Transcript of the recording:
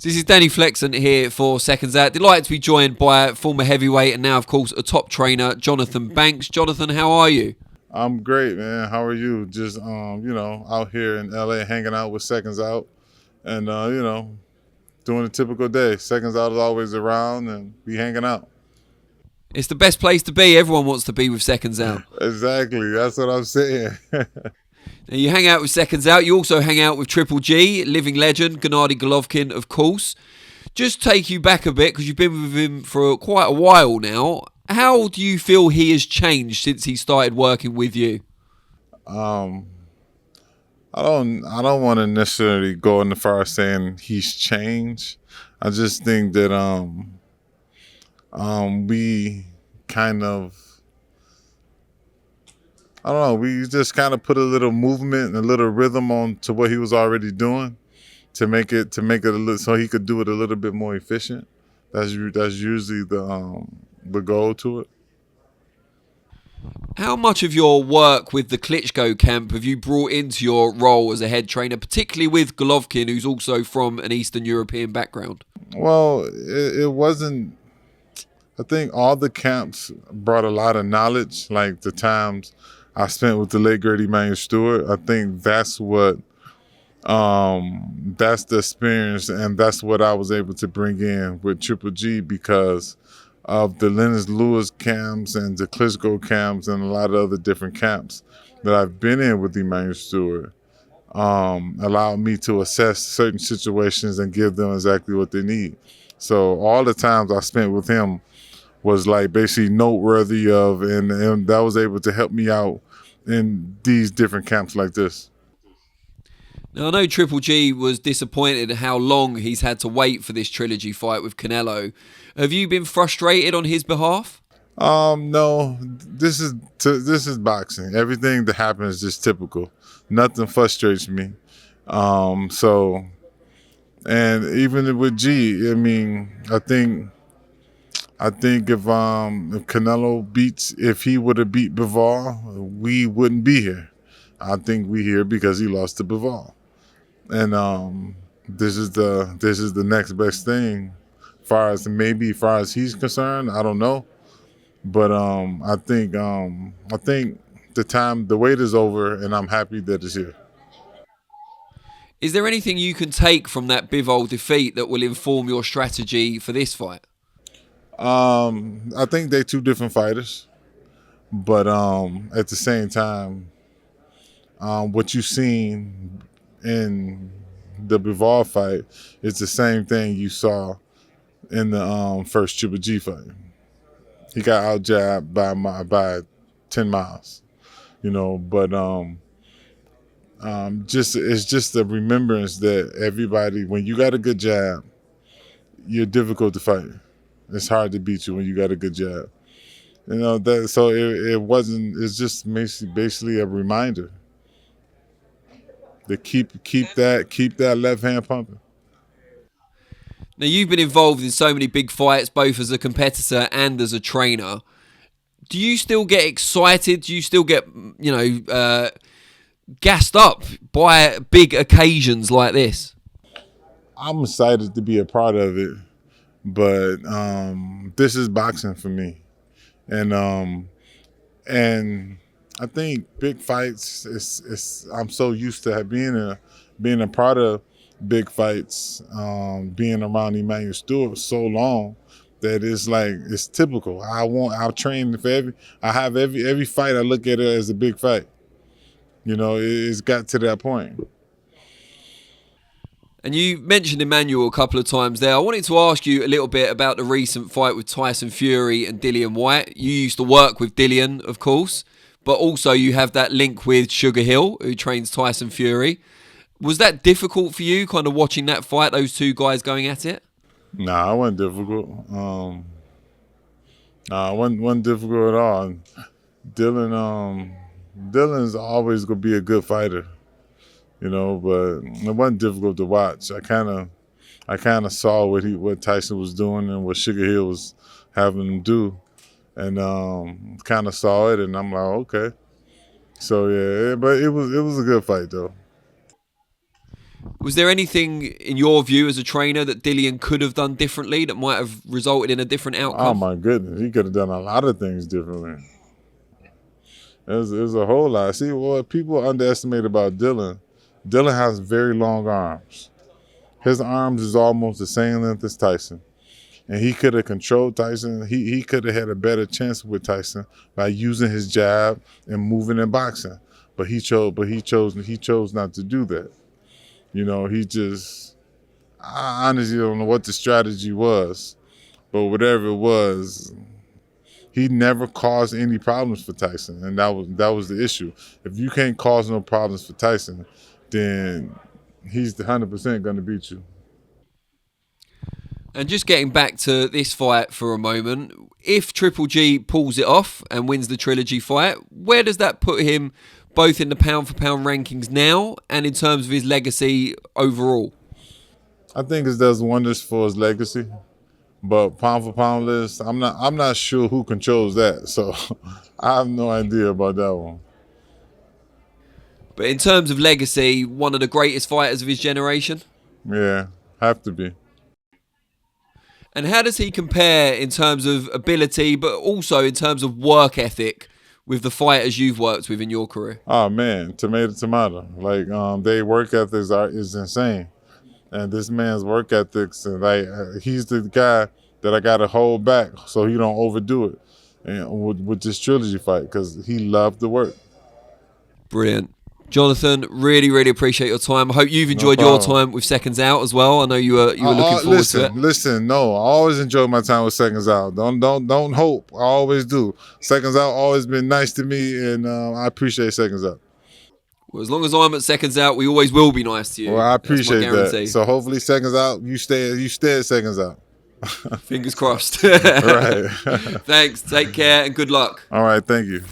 So this is Danny Flexen here for Seconds Out. Delighted to be joined by former heavyweight and now, of course, a top trainer, Johnathon Banks. Jonathan, how are you? I'm great, man. How are you? Just out here in LA hanging out with Seconds Out and doing a typical day. Seconds Out is always around and we hanging out. It's the best place to be. Everyone wants to be with Seconds Out. Exactly. That's what I'm saying. Now, you hang out with Seconds Out. You also hang out with Triple G, living legend, Gennady Golovkin, of course. Just take you back a bit because you've been with him for quite a while now. How do you feel he has changed since he started working with you? I don't want to necessarily go in the far as saying he's changed. I just think that we kind of, I don't know, we just kind of put a little movement and a little rhythm on to what he was already doing to make it a little, so he could do it a little bit more efficient. That's usually the goal to it. How much of your work with the Klitschko camp have you brought into your role as a head trainer, particularly with Golovkin, who's also from an Eastern European background? Well, it wasn't. I think all the camps brought a lot of knowledge, like the times I spent with the late great Emmanuel Stewart. I think that's what, that's the experience, and that's what I was able to bring in with Triple G because of the Lennox Lewis camps and the Klitschko camps and a lot of other different camps that I've been in with Emmanuel Stewart. Allowed me to assess certain situations and give them exactly what they need. So all the times I spent with him was like basically noteworthy of, and that was able to help me out in these different camps like this. Now, I know Triple G was disappointed at how long he's had to wait for this trilogy fight with Canelo. Have you been frustrated on his behalf? No, this is boxing. Everything that happens is just typical. Nothing frustrates me. So, and even with G, I mean, I think if Canelo if he would have beat Bivol, we wouldn't be here. I think we here because he lost to Bivol, and this is the next best thing, far as he's concerned. I don't know, but I think the wait is over, and I'm happy that it's here. Is there anything you can take from that Bivol defeat that will inform your strategy for this fight? I think they're two different fighters, but at the same time, what you've seen in the Bivol fight is the same thing you saw in the first Triple G fight. He got out jabbed by 10 miles, but it's just a remembrance that everybody, when you got a good jab, you're difficult to fight. It's hard to beat you when you got a good jab. So it wasn't. It's just basically a reminder to keep that left hand pumping. Now, you've been involved in so many big fights, both as a competitor and as a trainer. Do you still get excited? Do you still get, gassed up by big occasions like this? I'm excited to be a part of it, but this is boxing for me, and I think big fights I'm so used to being a part of big fights, being around Emmanuel Stewart so long that it's typical. I'll train for every fight. I look at it as a big fight. It's got to that point. And you mentioned Emmanuel a couple of times there. I wanted to ask you a little bit about the recent fight with Tyson Fury and DILLIAN WHYTE. You used to work with Dillon, of course, but also you have that link with Sugar Hill, who trains Tyson Fury. Was that difficult for you, kind of watching that fight, those two guys going at it? Nah, it wasn't difficult. It wasn't difficult at all. Dillon's always gonna be a good fighter, but it wasn't difficult to watch. I kind of saw what Tyson was doing and what Sugar Hill was having him do, and kind of saw it, and I'm like, okay. So yeah, but it was a good fight though. Was there anything in your view as a trainer that Dillon could have done differently that might have resulted in a different outcome? Oh my goodness, he could have done a lot of things differently. There's a whole lot. See, what people underestimate about Dillon has very long arms. His arms is almost the same length as Tyson. And he could have controlled Tyson. He could have had a better chance with Tyson by using his jab and moving in boxing. But he chose not to do that. You know, I honestly don't know what the strategy was, but whatever it was, he never caused any problems for Tyson, and that was the issue. If you can't cause no problems for Tyson, then he's 100% going to beat you. And just getting back to this fight for a moment, if Triple G pulls it off and wins the trilogy fight, where does that put him both in the pound-for-pound rankings now and in terms of his legacy overall? I think it does wonders for his legacy, but pound-for-pound list, I'm not sure who controls that, so I have no idea about that one. But in terms of legacy, one of the greatest fighters of his generation? Yeah, have to be. And how does he compare in terms of ability, but also in terms of work ethic with the fighters you've worked with in your career? Oh man, tomato. Like their work ethics is insane, and this man's work ethics, and he's the guy that I gotta hold back so he don't overdo it, and with this trilogy fight because he loved the work. Brilliant. Jonathan, really, really appreciate your time. I hope you've enjoyed your time with Seconds Out as well. I know you were looking forward to it. Listen, no, I always enjoy my time with Seconds Out. Don't hope. I always do. Seconds Out always been nice to me, and I appreciate Seconds Out. Well, as long as I'm at Seconds Out, we always will be nice to you. Well, I appreciate that. So hopefully Seconds Out, you stay at Seconds Out. Fingers crossed. Right. Thanks. Take care and good luck. All right. Thank you.